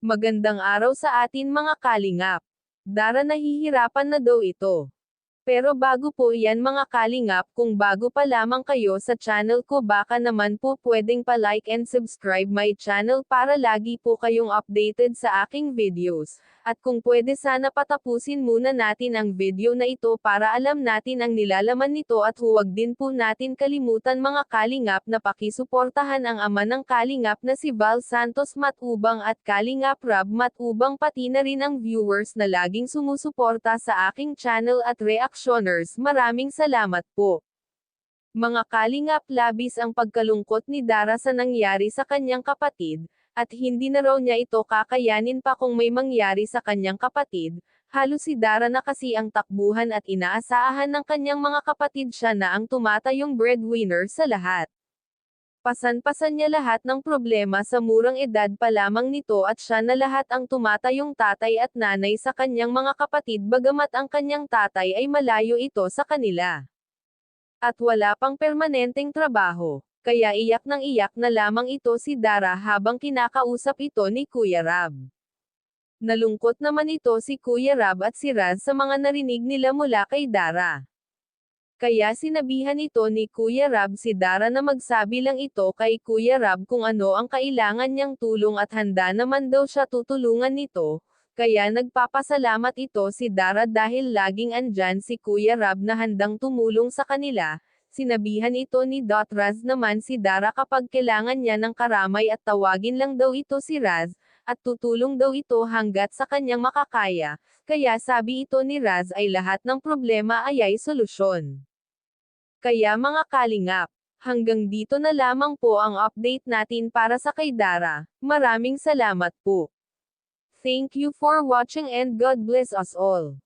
Magandang araw sa atin mga kalingap. Dara nahihirapan na daw ito. Pero bago po yan mga kalingap, kung bago pa lamang kayo sa channel ko baka naman po pwedeng pa-like and subscribe my channel para lagi po kayong updated sa aking videos. At kung pwede sana patapusin muna natin ang video na ito para alam natin ang nilalaman nito at huwag din po natin kalimutan mga kalingap na pakisuportahan ang ama ng kalingap na si Val Santos Matubang at Kalingap Rob Matubang pati na rin ang viewers na laging sumusuporta sa aking channel at reactioners. Maraming salamat po. Mga kalingap, labis ang pagkalungkot ni Dara sa nangyari sa kanyang kapatid, at hindi na raw niya ito kakayanin pa kung may mangyari sa kanyang kapatid. Halos si Dara na kasi ang takbuhan at inaasahan ng kanyang mga kapatid, siya na ang tumatayong breadwinner sa lahat. Pasan-pasan niya lahat ng problema sa murang edad pa lamang nito at siya na lahat ang tumatayong tatay at nanay sa kanyang mga kapatid bagamat ang kanyang tatay ay malayo ito sa kanila. At wala pang permanenteng trabaho. Kaya iyak ng iyak na lamang ito si Dara habang kinakausap ito ni Kuya Rab. Nalungkot naman ito si Kuya Rab at si Raz sa mga narinig nila mula kay Dara. Kaya sinabihan ito ni Kuya Rab si Dara na magsabi lang ito kay Kuya Rab kung ano ang kailangan niyang tulong at handa naman daw siya tutulungan nito. Kaya nagpapasalamat ito si Dara dahil laging andyan si Kuya Rab na handang tumulong sa kanila. Sinabihan ito ni Raz naman si Dara kapag kailangan niya ng karamay at tawagin lang daw ito si Raz, at tutulong daw ito hanggat sa kanyang makakaya. Kaya sabi ito ni Raz ay lahat ng problema ay solusyon. Kaya mga kalingap, hanggang dito na lamang po ang update natin para sa kay Dara. Maraming salamat po. Thank you for watching and God bless us all.